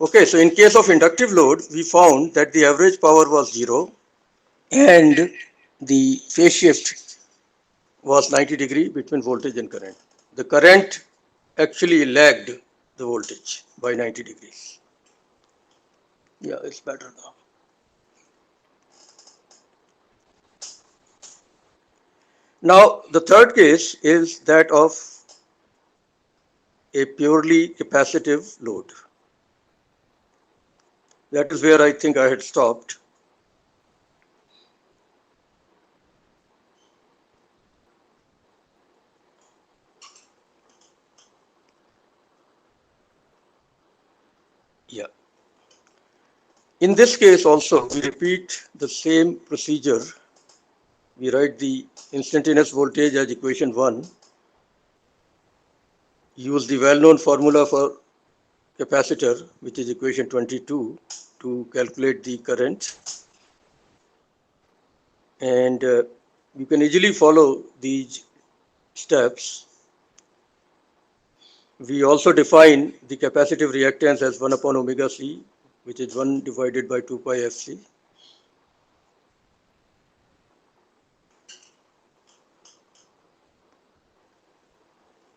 Okay, so in case of inductive load, we found that the average power was 0 and the phase shift was 90 degree between voltage and current. The current actually lagged the voltage by 90 degrees. Yeah, it's better now. Now, the third case is that of a purely capacitive load. That is where I think I had stopped. Yeah. In this case also, we repeat the same procedure. We write the instantaneous voltage as equation 1, use the well-known formula for capacitor, which is equation 22, to calculate the current. And you can easily follow these steps. We also define the capacitive reactance as 1 upon omega c, which is 1 divided by 2 pi fc.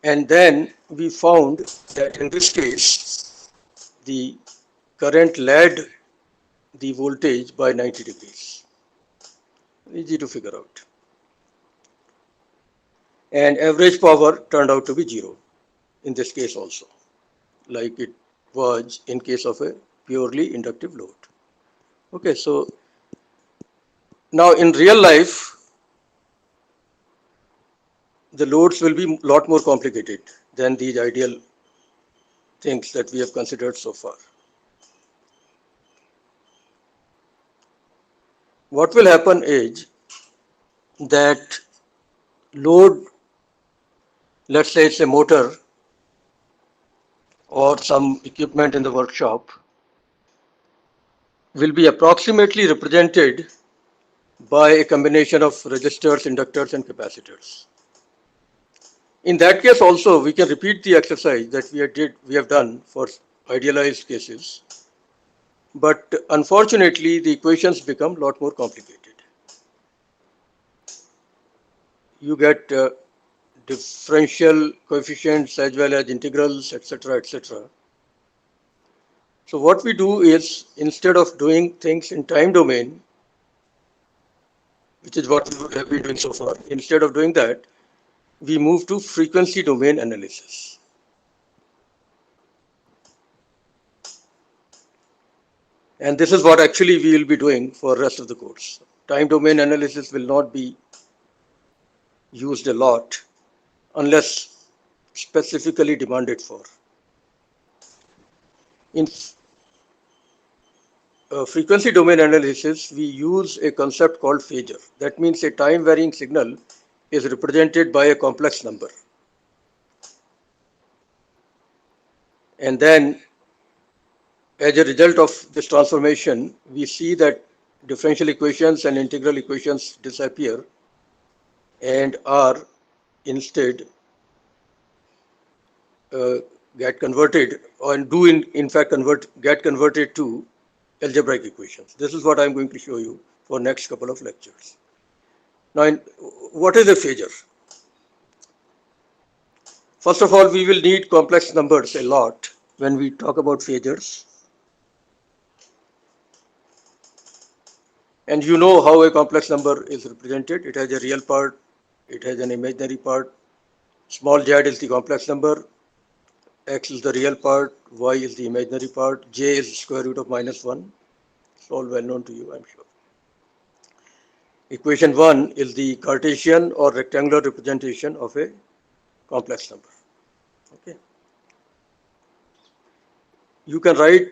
And then we found that in this case, the current led the voltage by 90 degrees. Easy to figure out. And average power turned out to be 0 in this case also, like it was in case of a purely inductive load. Okay, so now in real life, the loads will be a lot more complicated than these ideal things that we have considered so far. What will happen is that load, let's say it's a motor or some equipment in the workshop, will be approximately represented by a combination of resistors, inductors, and capacitors. In that case also, we can repeat the exercise that we have done for idealized cases, but unfortunately, the equations become a lot more complicated. You get differential coefficients as well as integrals, etc., etc. So what we do is, instead of doing things in time domain, which is what we have been doing so far, instead of doing that, we move to frequency domain analysis. And this is what actually we will be doing for the rest of the course. Time domain analysis will not be used a lot unless specifically demanded for. In frequency domain analysis, we use a concept called phasor. That means a time varying signal is represented by a complex number. And then, as a result of this transformation, we see that differential equations and integral equations disappear and are instead get converted, and do in fact get converted to algebraic equations. This is what I'm going to show you for next couple of lectures. Now, what is a phasor? First of all, we will need complex numbers a lot when we talk about phasors. And you know how a complex number is represented. It has a real part, it has an imaginary part. Small z is the complex number, x is the real part, y is the imaginary part, j is square root of -1. It's all well known to you, I'm sure. Equation 1 is the Cartesian or rectangular representation of a complex number. Okay. You can write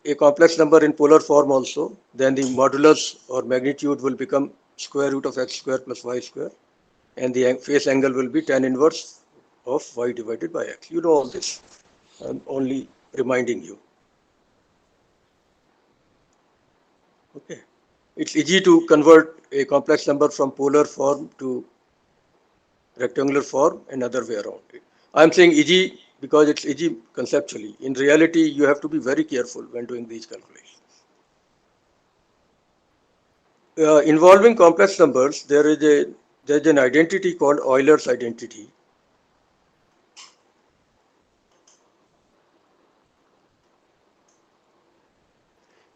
a complex number in polar form also, then the modulus or magnitude will become square root of x square plus y square, and the phase angle will be tan inverse of y divided by x. You know all this. I'm only reminding you. Okay. It's easy to convert a complex number from polar form to rectangular form and other way around. I'm saying easy because it's easy conceptually. In reality, you have to be very careful when doing these calculations. Involving complex numbers, there's an identity called Euler's identity.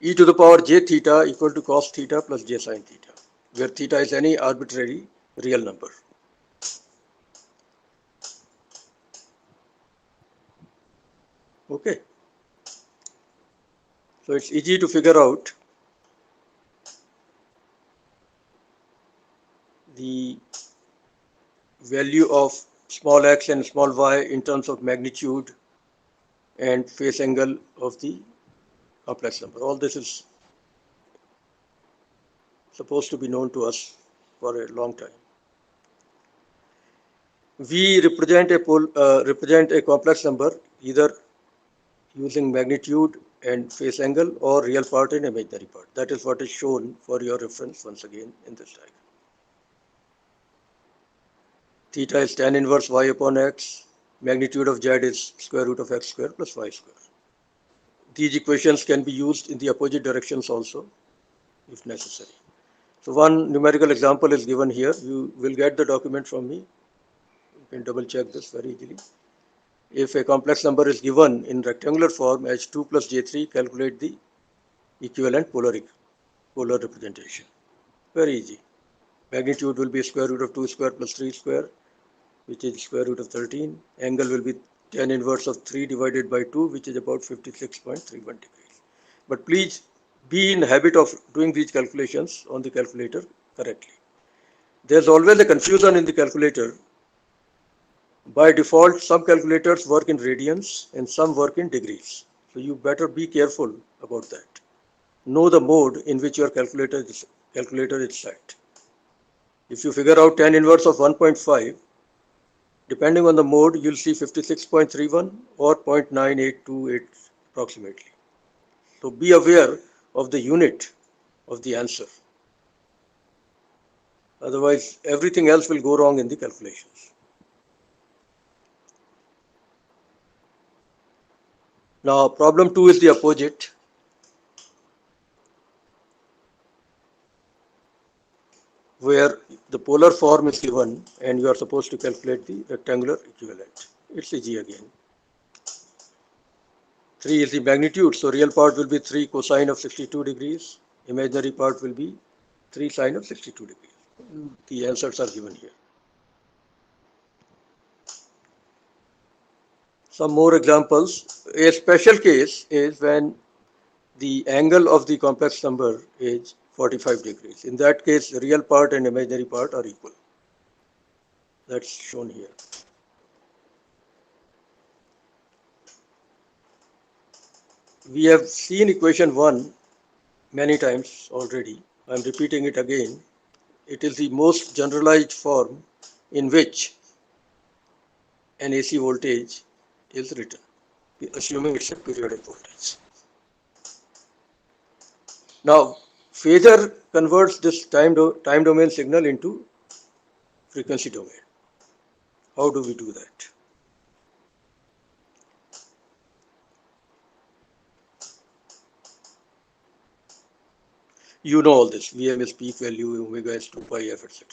E to the power j theta equal to cos theta plus j sin theta, where theta is any arbitrary real number. Okay. So it's easy to figure out the value of small x and small y in terms of magnitude and phase angle of the complex number. All this is supposed to be known to us for a long time. We represent a complex number either using magnitude and phase angle or real part and imaginary part. That is what is shown for your reference once again in this diagram. Theta is tan inverse y upon x. Magnitude of z is square root of x square plus y square. These equations can be used in the opposite directions also, if necessary. So one numerical example is given here. You will get the document from me. You can double check this very easily. If a complex number is given in rectangular form as 2 plus j3, calculate the equivalent polar representation. Very easy. Magnitude will be square root of 2 square plus 3 square, which is square root of 13. Angle will be tan inverse of 3 divided by 2, which is about 56.31 degrees. But please be in the habit of doing these calculations on the calculator correctly. There's always a confusion in the calculator. By default, some calculators work in radians and some work in degrees. So you better be careful about that. Know the mode in which your calculator is set. If you figure out tan inverse of 1.5, depending on the mode, you'll see 56.31 or 0.9828 approximately. So be aware of the unit of the answer. Otherwise, everything else will go wrong in the calculations. Now, problem 2 is the opposite. Where the polar form is given and you are supposed to calculate the rectangular equivalent. It's easy again. 3 is the magnitude, so real part will be 3 cosine of 62 degrees. Imaginary part will be 3 sine of 62 degrees. The answers are given here. Some more examples. A special case is when the angle of the complex number is 45 degrees. In that case, the real part and imaginary part are equal. That's shown here. We have seen equation 1 many times already. I'm repeating it again. It is the most generalized form in which an AC voltage is written, assuming it's a periodic voltage. Now, phasor converts this time domain signal into frequency domain. How do we do that? You know all this. Vm is peak value, omega is 2 pi f, etc.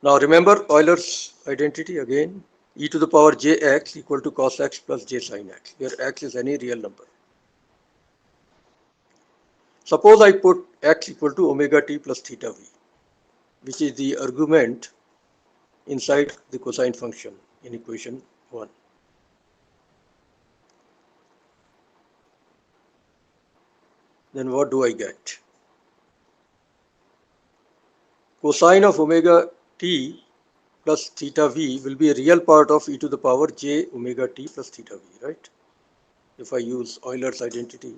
Now remember Euler's identity again. E to the power jx equal to cos x plus j sin x, where x is any real number. Suppose I put x equal to omega t plus theta v, which is the argument inside the cosine function in equation 1. Then what do I get? Cosine of omega t plus theta v will be a real part of e to the power j omega t plus theta v, right? If I use Euler's identity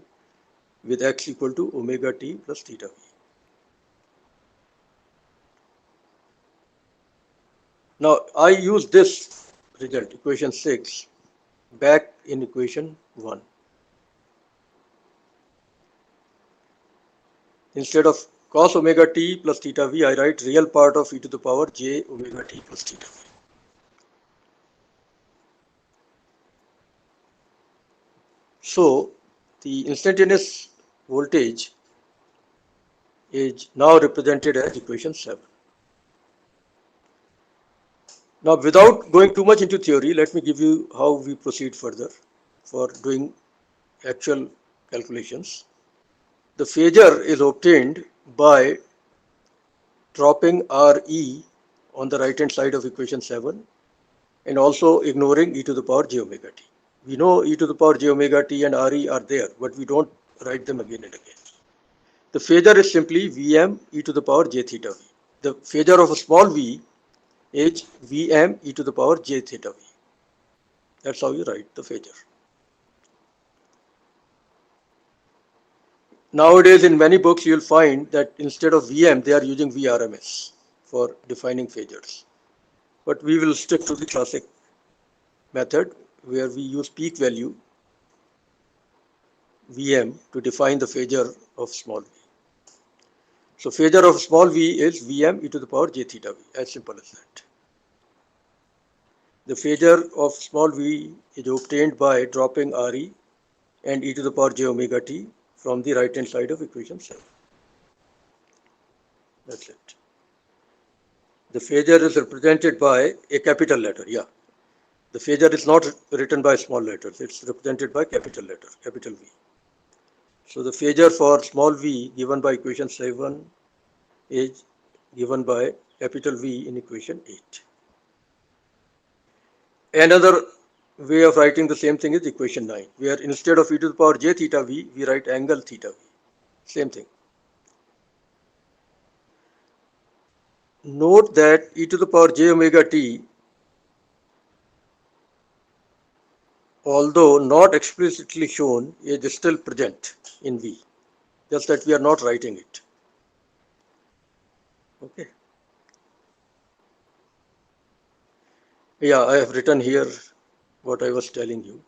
with x equal to omega t plus theta v. Now I use this result, equation 6, back in equation 1. Instead of cos omega t plus theta v, I write real part of e to the power j omega t plus theta v. So the instantaneous voltage is now represented as equation 7. Now, without going too much into theory, let me give you how we proceed further for doing actual calculations. The phasor is obtained by dropping Re on the right hand side of equation 7 and also ignoring e to the power j omega t. We know e to the power j omega t and Re are there, but we don't write them again and again. The phasor is simply Vm e to the power j theta v. The phasor of a small v is Vm e to the power j theta v. That's how you write the phasor. Nowadays, in many books, you'll find that instead of Vm, they are using Vrms for defining phasors. But we will stick to the classic method where we use peak value Vm to define the phasor of small v. So phasor of small v is Vm e to the power j theta v, as simple as that. The phasor of small v is obtained by dropping Re and e to the power j omega t from the right hand side of equation 7. That's it. The phasor is represented by a capital letter, yeah. The phasor is not written by small letters, it's represented by capital letter, capital V. So the phasor for small v given by equation 7 is given by capital V in equation 8. Another way of writing the same thing is equation 9, where instead of e to the power j theta v, we write angle theta v. Same thing. Note that e to the power j omega t, although not explicitly shown, is still present in V, just that we are not writing it. Okay. Yeah, I have written here what I was telling you.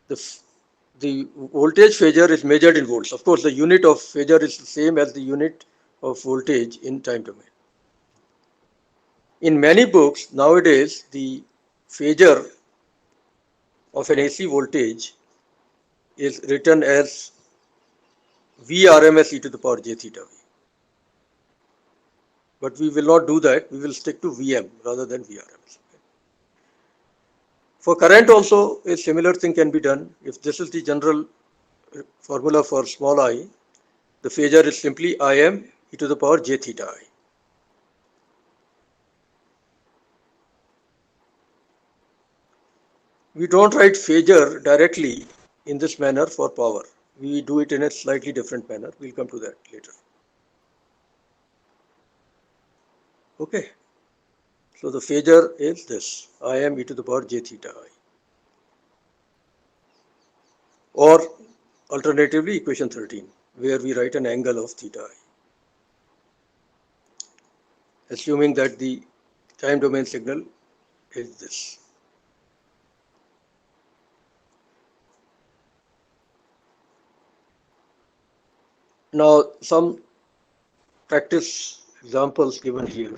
The voltage phasor is measured in volts. Of course, the unit of phasor is the same as the unit of voltage in time domain. In many books nowadays, the phasor of an AC voltage is written as Vrms e to the power j theta v. But we will not do that. We will stick to Vm rather than Vrms. For current also, a similar thing can be done. If this is the general formula for small I, the phasor is simply Im e to the power j theta I. We don't write phasor directly in this manner for power. We do it in a slightly different manner. We'll come to that later. Okay. So the phasor is this, Im e to the power j theta I. Or alternatively, equation 13, where we write an angle of theta I. Assuming that the time domain signal is this. Now, some practice examples given here.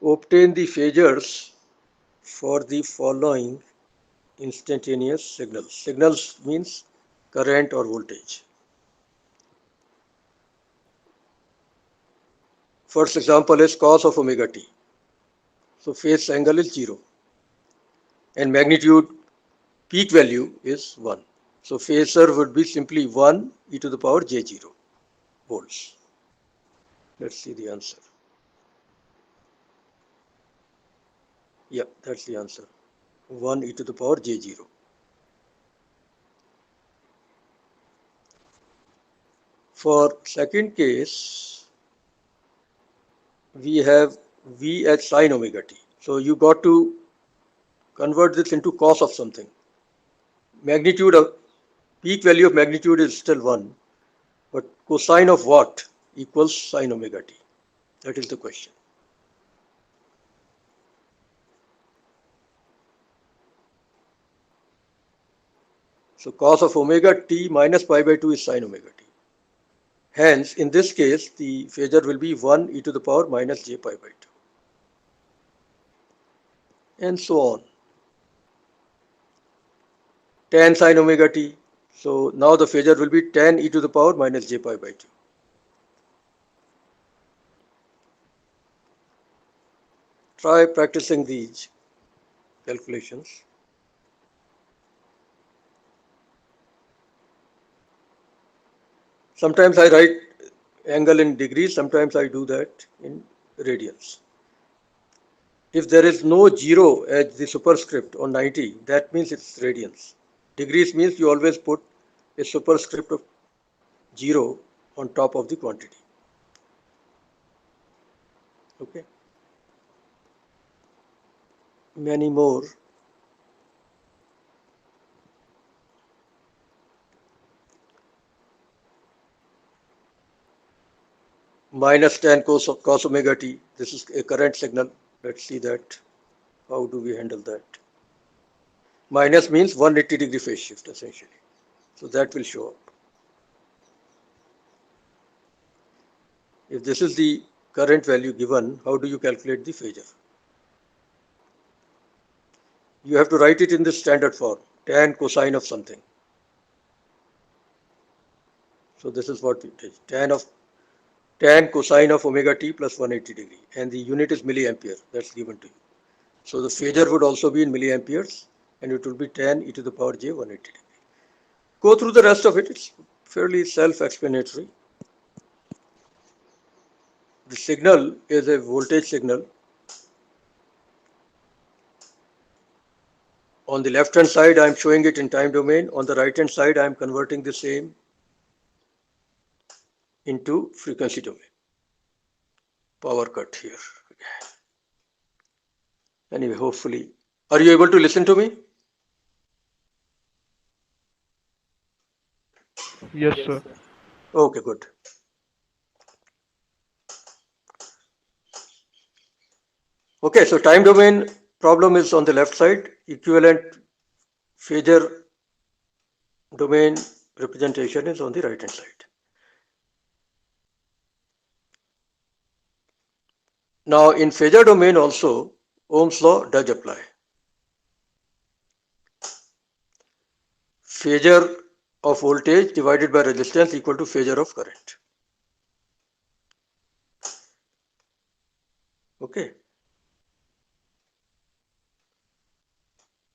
Obtain the phasors for the following instantaneous signals. Signals means current or voltage. First example is cos of omega t. So phase angle is 0 and magnitude peak value is 1. So phasor would be simply 1 e to the power j0 volts. Let's see the answer. Yeah, that's the answer. 1 e to the power j0. For second case, we have V as sine omega t. So you got to convert this into cos of something. Magnitude of peak value of magnitude is still 1, but cosine of what equals sine omega t? That is the question. So cos of omega t minus pi by 2 is sine omega t. Hence, in this case, the phasor will be 1 e to the power minus j pi by 2. and so on. Tan sine omega t. So now the phasor will be tan e to the power minus j pi by 2. Try practicing these calculations. Sometimes I write angle in degrees, sometimes I do that in radians. If there is no 0 as the superscript on 90, that means it's radians. Degrees means you always put a superscript of 0 on top of the quantity. Okay. Many more. Minus tan cos omega t. This is a current signal. Let's see that. How do we handle that? Minus means 180-degree phase shift essentially. So that will show up. If this is the current value given, how do you calculate the phasor? You have to write it in the standard form, tan cosine of something. So this is what it is, tan cosine of omega t plus 180 degree, and the unit is milliampere, that's given to you. So the phasor would also be in milliamperes, and it will be tan e to the power j 180 degree. Go through the rest of it, it's fairly self-explanatory. The signal is a voltage signal. On the left hand side, I am showing it in time domain. On the right hand side, I am converting the same into frequency domain. Power cut here. Anyway, hopefully. Are you able to listen to me? Yes, sir. Okay, good. Okay, so time domain problem is on the left side. Equivalent phasor domain representation is on the right hand side. Now in phasor domain also, Ohm's law does apply. Phasor of voltage divided by resistance equal to phasor of current. Okay.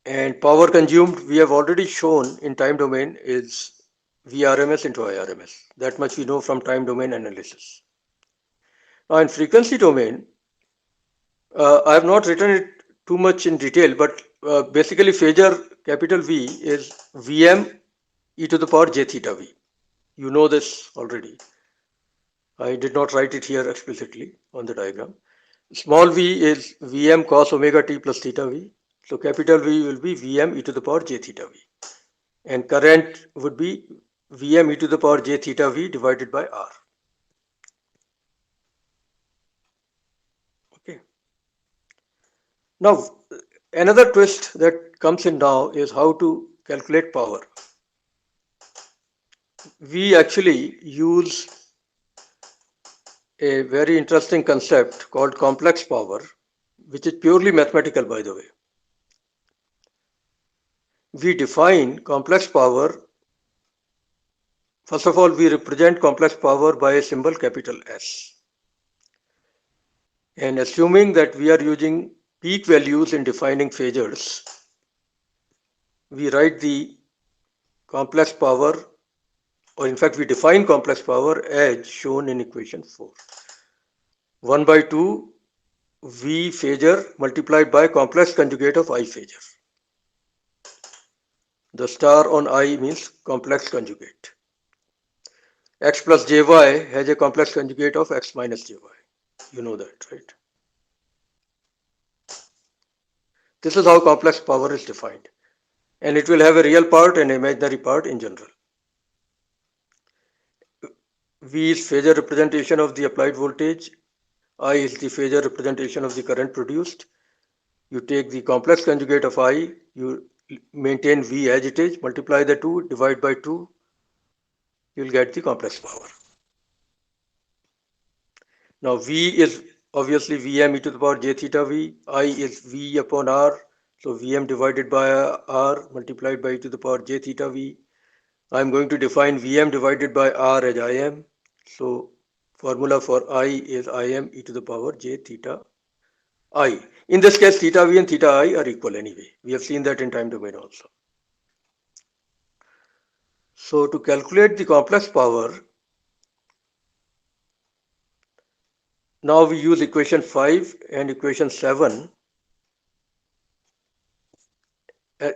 And power consumed, we have already shown in time domain is Vrms into Irms. That much we know from time domain analysis. Now in frequency domain, I have not written it too much in detail, but basically phasor capital V is Vm e to the power j theta V. You know this already. I did not write it here explicitly on the diagram. Small v is Vm cos omega t plus theta V. So capital V will be Vm e to the power j theta V. And current would be Vm e to the power j theta V divided by R. Okay. Now, another twist that comes in now is how to calculate power. We actually use a very interesting concept called complex power, which is purely mathematical, by the way. We define complex power. First of all, we represent complex power by a symbol capital S. And assuming that we are using peak values in defining phasors, we write the complex power, or in fact, we define complex power as shown in equation 4. 1 by 2 V phasor multiplied by complex conjugate of I phasor. The star on I means complex conjugate. X plus jy has a complex conjugate of x minus jy. You know that, right? This is how complex power is defined. And it will have a real part and imaginary part in general. V is phasor representation of the applied voltage. I is the phasor representation of the current produced. You take the complex conjugate of I, you maintain V as it is, multiply the two, divide by 2, you will get the complex power. Now V is obviously Vm e to the power j theta V, I is V upon R, So Vm divided by R multiplied by e to the power j theta V. I'm going to define Vm divided by R as Im. So formula for I is Im e to the power j theta I. In this case, theta V and theta I are equal anyway. We have seen that in time domain also. So to calculate the complex power, now we use equation 5 and equation 7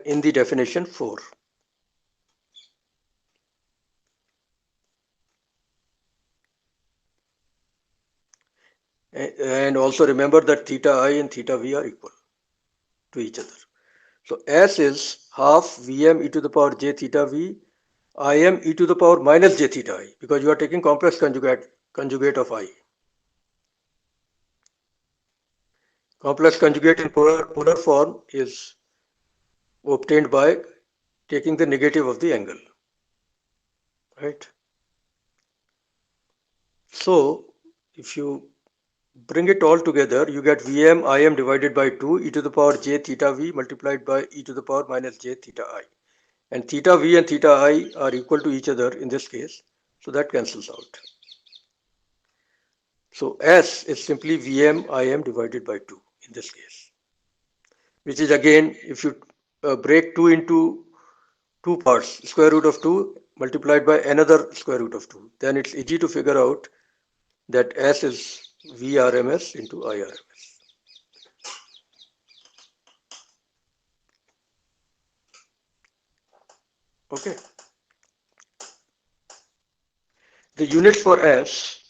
in the definition 4. And also remember that theta I and theta V are equal to each other. So S is half Vm e to the power j theta V, Im e to the power minus j theta I, because you are taking complex conjugate of I. Complex conjugate in polar form is obtained by taking the negative of the angle, right? So if you bring it all together, you get Vm Im divided by 2 e to the power j theta V multiplied by e to the power minus j theta I. And theta V and theta I are equal to each other in this case, so that cancels out. So S is simply Vm Im divided by 2 in this case, which is again, if you break 2 into two parts, square root of 2 multiplied by another square root of 2, then it's easy to figure out that S is Vrms into Irms. Okay. The units for S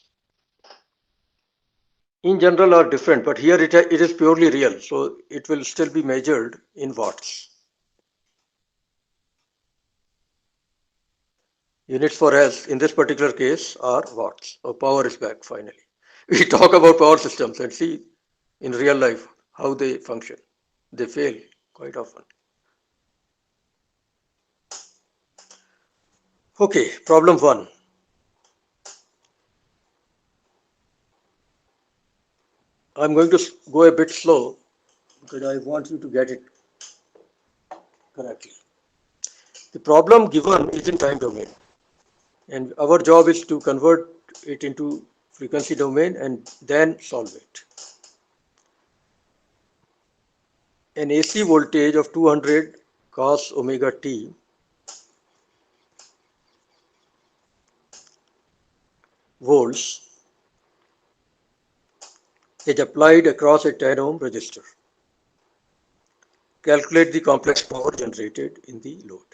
in general are different, but here it is purely real, so it will still be measured in watts. Units for S in this particular case are watts. So power is back finally. We talk about power systems and see in real life how they function. They fail quite often. Okay, problem 1. I'm going to go a bit slow because I want you to get it correctly. The problem given is in time domain, and our job is to convert it into frequency domain and then solve it. An AC voltage of 200 cos omega t volts is applied across a 10 ohm resistor. Calculate the complex power generated in the load.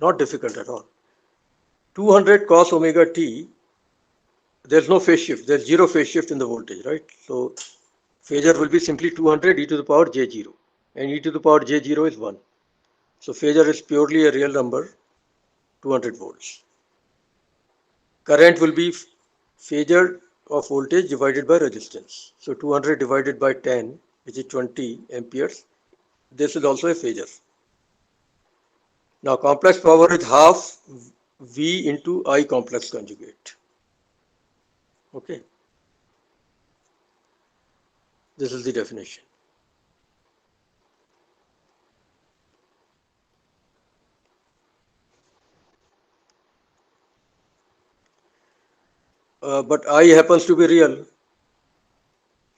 Not difficult at all. 200 cos omega t, there's no phase shift, there's zero phase shift in the voltage, right? So phasor will be simply 200 e to the power j0, and e to the power j0 is 1. So phasor is purely a real number, 200 volts. Current will be phasor of voltage divided by resistance. So 200 divided by 10, which is 20 amperes. This is also a phasor. Now complex power is half V into I complex conjugate. Okay. This is the definition. But I happens to be real.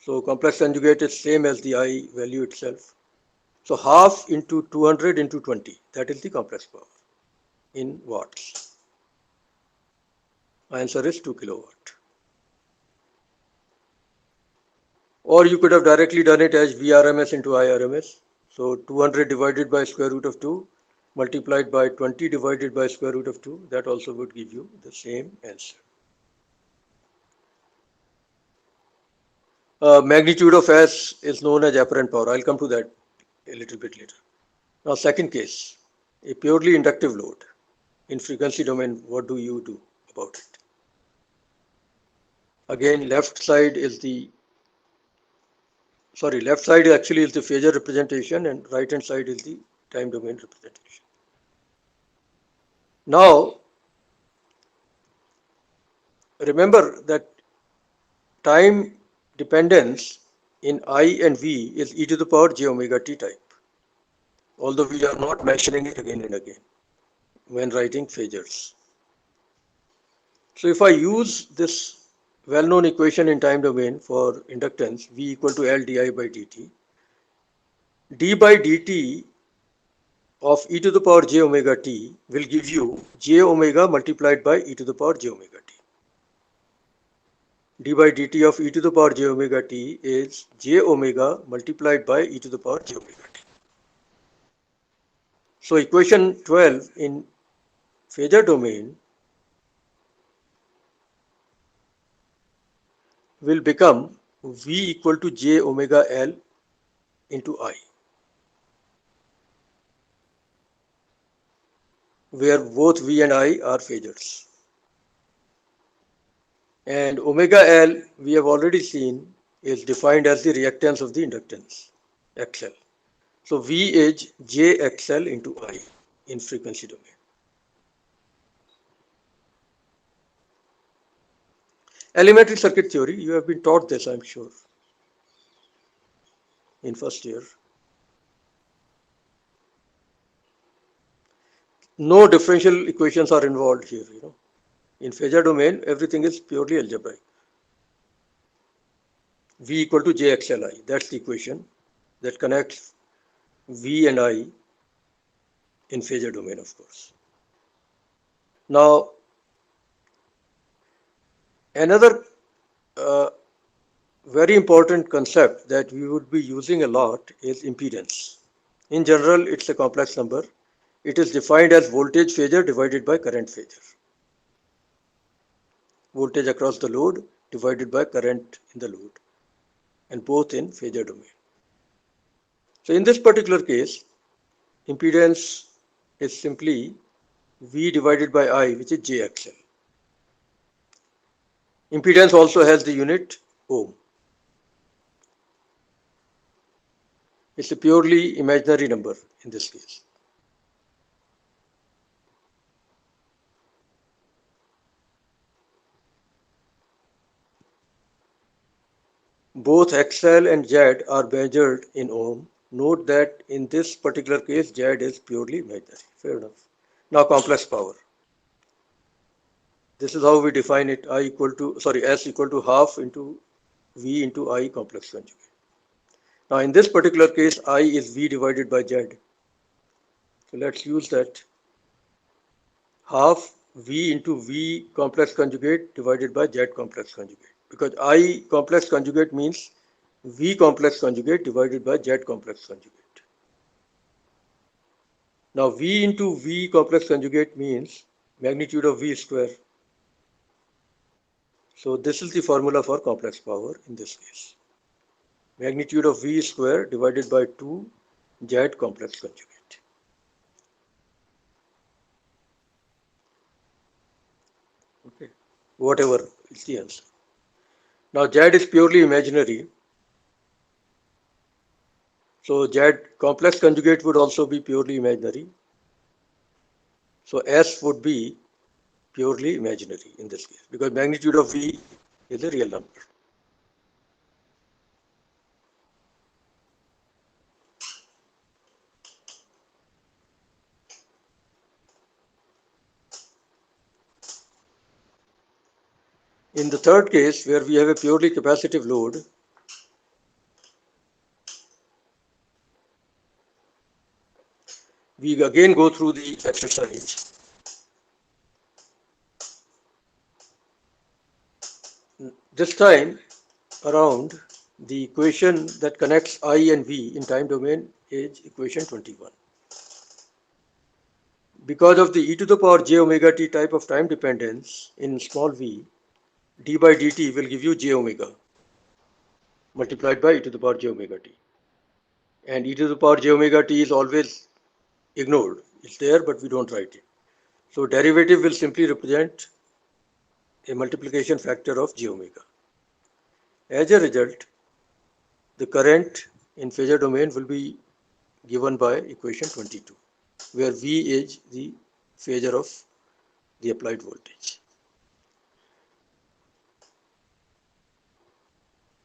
So complex conjugate is same as the I value itself. So half into 200 into 20, that is the complex power in watts. Answer is 2 kilowatt. Or you could have directly done it as Vrms into Irms. So 200 divided by square root of 2 multiplied by 20 divided by square root of 2, that also would give you the same answer. Magnitude of S is known as apparent power. I'll come to that a little bit later. Now, second case, a purely inductive load in frequency domain. What do you do about it? Again, left side actually is the phasor representation, and right hand side is the time domain representation. Now, remember that time dependence in I and V is e to the power j omega t type, although we are not mentioning it again and again when writing phasors. So if I use this well-known equation in time domain for inductance, V equal to L di by dt, d by dt of e to the power j omega t will give you j omega multiplied by e to the power j omega t. D by dt of e to the power j omega t is j omega multiplied by e to the power j omega t. So equation 12 in phasor domain will become V equal to j omega L into I, where both V and I are phasors. And omega L, we have already seen, is defined as the reactance of the inductance, XL. So V is JXL into I in frequency domain. Elementary circuit theory, you have been taught this, I'm sure, in first year. No differential equations are involved here, In phasor domain, everything is purely algebraic. V equal to JXLI, that's the equation that connects V and I in phasor domain, of course. Now, another very important concept that we would be using a lot is impedance. In general, it's a complex number. It is defined as voltage phasor divided by current phasor. Voltage across the load divided by current in the load, and both in phasor domain. So in this particular case, impedance is simply V divided by I, which is JXL. Impedance also has the unit ohm. It's a purely imaginary number in this case. Both XL and Z are measured in ohm. Note that in this particular case, Z is purely imaginary. Fair enough. Now complex power. This is how we define it. S equal to half into V into I complex conjugate. Now in this particular case, I is V divided by Z. So let's use that. Half V into V complex conjugate divided by Z complex conjugate. Because I complex conjugate means V complex conjugate divided by Z complex conjugate. Now V into V complex conjugate means magnitude of V square. So this is the formula for complex power in this case. Magnitude of V square divided by 2 Z complex conjugate. Okay, whatever is the answer. Now Z is purely imaginary. So Z complex conjugate would also be purely imaginary. So S would be purely imaginary in this case because magnitude of V is a real number. In the third case, where we have a purely capacitive load, we again go through the exercise. This time around, the equation that connects I and V in time domain is equation 21. Because of the e to the power j omega t type of time dependence in small v, d by dt will give you j omega multiplied by e to the power j omega t. And e to the power j omega t is always ignored. It's there, but we don't write it. So derivative will simply represent a multiplication factor of j omega. As a result, the current in phasor domain will be given by equation 22, where V is the phasor of the applied voltage.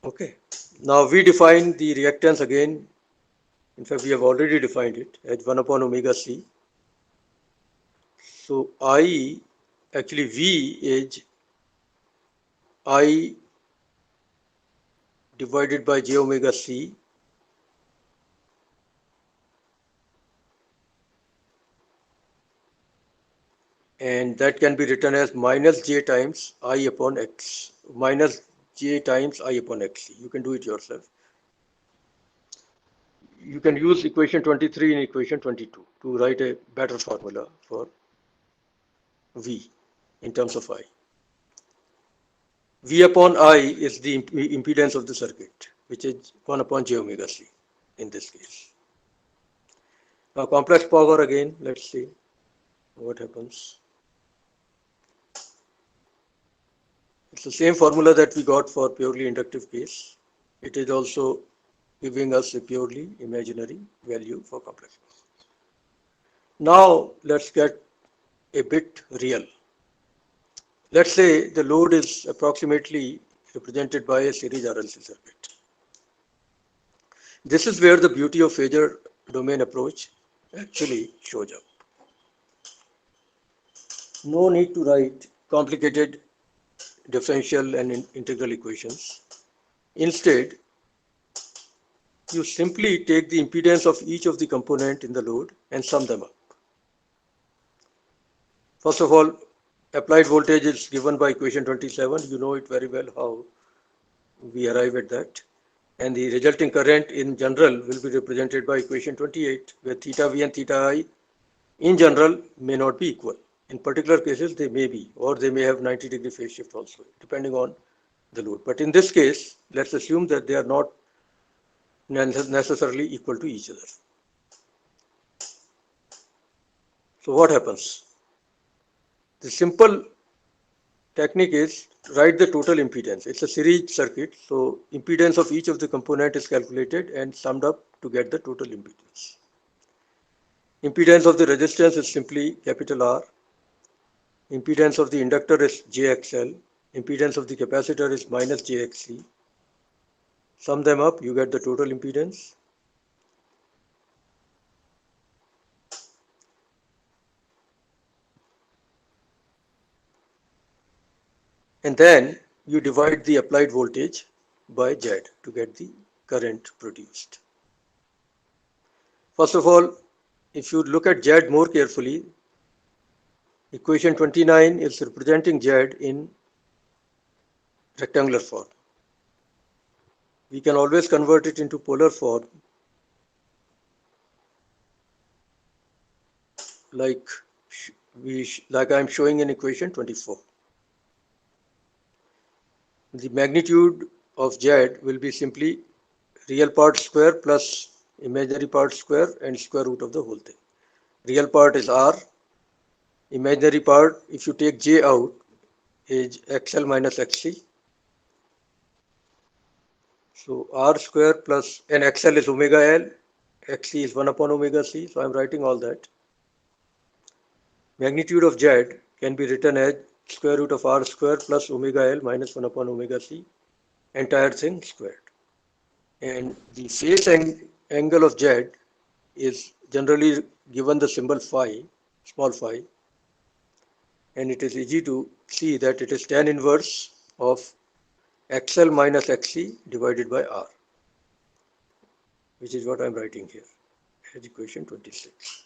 Okay, Now we define the reactance again. In fact, we have already defined it as 1 upon omega c. So I, actually V is I divided by j omega c, and that can be written as minus j times I upon x, minus j times I upon xc. You can do it yourself. You can use equation 23 and equation 22 to write a better formula for V in terms of I. V upon I is the impedance of the circuit, which is 1 upon j omega c in this case. Now complex power again, let's see what happens. It's the same formula that we got for purely inductive case. It is also giving us a purely imaginary value for complex power. Now let's get a bit real. Let's say the load is approximately represented by a series RLC circuit. This is where the beauty of phasor domain approach actually shows up. No need to write complicated differential and integral equations. Instead, you simply take the impedance of each of the component in the load and sum them up. First of all, applied voltage is given by equation 27. You know it very well how we arrive at that. And the resulting current in general will be represented by equation 28, where theta v and theta I in general may not be equal. In particular cases, they may be, or they may have 90-degree phase shift also, depending on the load. But in this case, let's assume that they are not necessarily equal to each other. So what happens? The simple technique is write the total impedance. It's a series circuit, so impedance of each of the component is calculated and summed up to get the total impedance. Impedance of the resistance is simply capital R. Impedance of the inductor is JXL. Impedance of the capacitor is minus JXC. Sum them up, you get the total impedance. And then you divide the applied voltage by Z to get the current produced. First of all, if you look at Z more carefully, equation 29 is representing Z in rectangular form. We can always convert it into polar form, like I'm showing in equation 24. The magnitude of Z will be simply real part square plus imaginary part square and square root of the whole thing. Real part is R. Imaginary part, if you take J out, is XL minus XC. So R square plus, and XL is omega L, XC is 1 upon omega C. So I'm writing all that. Magnitude of Z can be written as square root of R square plus omega L minus 1 upon omega C, entire thing squared. And the phase angle of Z is generally given the symbol phi, small phi, and it is easy to see that it is tan inverse of XL minus XC divided by R, which is what I'm writing here as equation 26.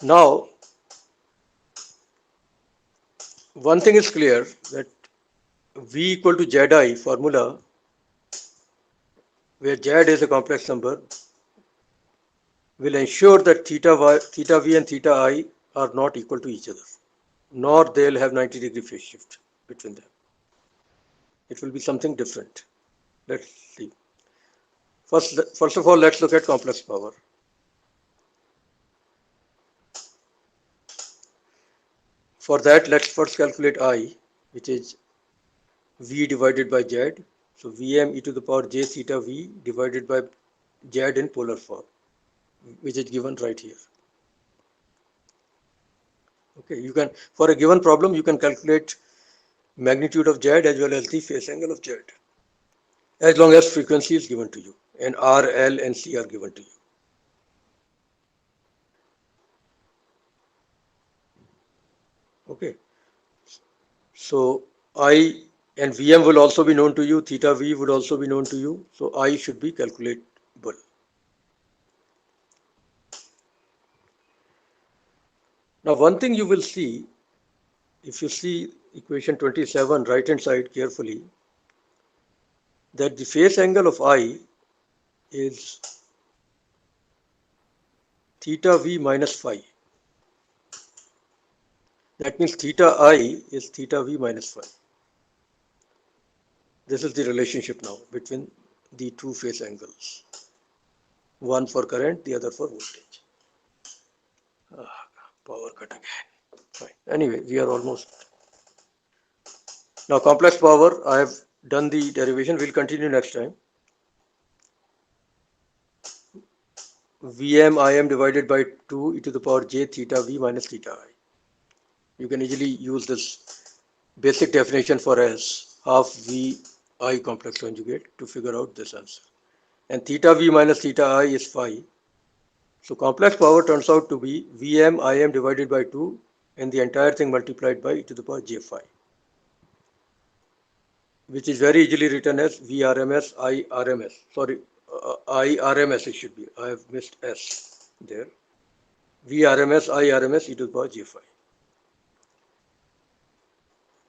Now, one thing is clear, that V equal to Zi formula, where Z is a complex number, will ensure that theta v and theta I are not equal to each other, nor they'll have 90-degree phase shift between them. It will be something different. Let's see. First of all, let's look at complex power. For that, let's first calculate I, which is V divided by Z. So Vm e to the power j theta V divided by Z in polar form, which is given right here. Okay, you can, for a given problem, you can calculate magnitude of Z as well as the phase angle of Z, as long as frequency is given to you and R, L, and C are given to you. Okay, so I and Vm will also be known to you, theta V would also be known to you, so I should be calculable. Now, one thing you will see, if you see equation 27 right hand side carefully, that the phase angle of I is theta V minus phi. That means theta I is theta V minus phi. This is the relationship now between the two phase angles. One for current, the other for voltage. Power cut again. Fine. Anyway, we are almost. Now complex power, I have done the derivation. We'll continue next time. Vm Im divided by 2 e to the power j theta V minus theta I. You can easily use this basic definition for S, half V I complex conjugate, to figure out this answer. And theta V minus theta I is phi. So complex power turns out to be Vm Im divided by 2 and the entire thing multiplied by e to the power j phi, which is very easily written as Vrms I RMS. Sorry, I RMS it should be. I have missed S there. Vrms I RMS e to the power j phi.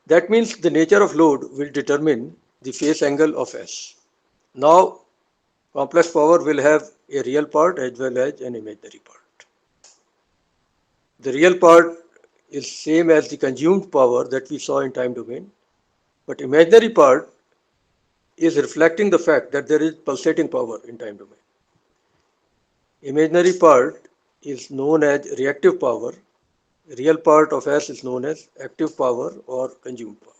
That means the nature of load will determine the phase angle of S. Now, complex power will have a real part as well as an imaginary part. The real part is same as the consumed power that we saw in time domain, but imaginary part is reflecting the fact that there is pulsating power in time domain. Imaginary part is known as reactive power. Real part of S is known as active power or consumed power.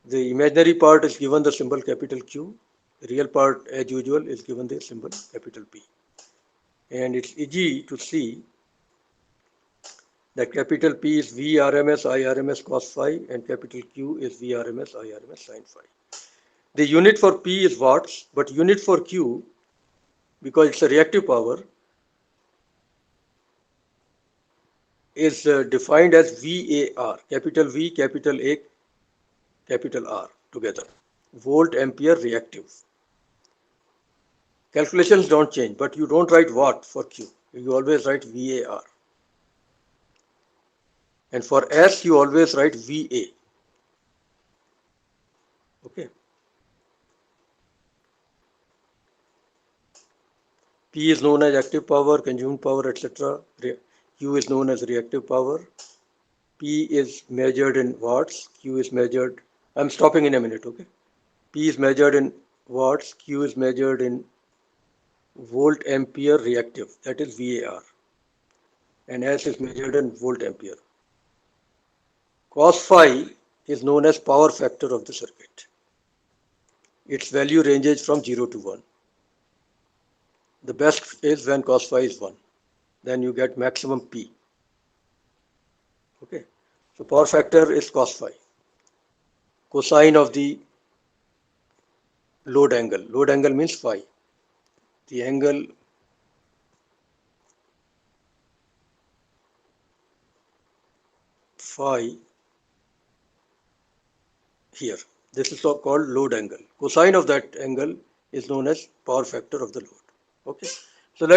The imaginary part is given the symbol capital Q. Real part, as usual, is given the symbol capital P. And it's easy to see that capital P is Vrms IRMS cos phi and capital Q is Vrms IRMS sin phi. The unit for P is watts, but unit for Q, because it's a reactive power, is defined as VAR, capital V, capital A, capital R together, volt ampere reactive. Calculations don't change, but you don't write watt for Q. You always write VAR. And for S, you always write VA. Okay. P is known as active power, consumed power, etc. Q is known as reactive power. P is measured in watts. Q is measured. I'm stopping in a minute. Okay. P is measured in watts. Q is measured in volt ampere reactive. That is VAR. And S is measured in volt ampere. Cos phi is known as power factor of the circuit. Its value ranges from 0 to 1. The best is when cos phi is 1. Then you get maximum P. Okay. So power factor is cos phi. Cosine of the load angle. Load angle means phi. The angle phi here. This is called load angle. Cosine of that angle is known as power factor of the load. Okay.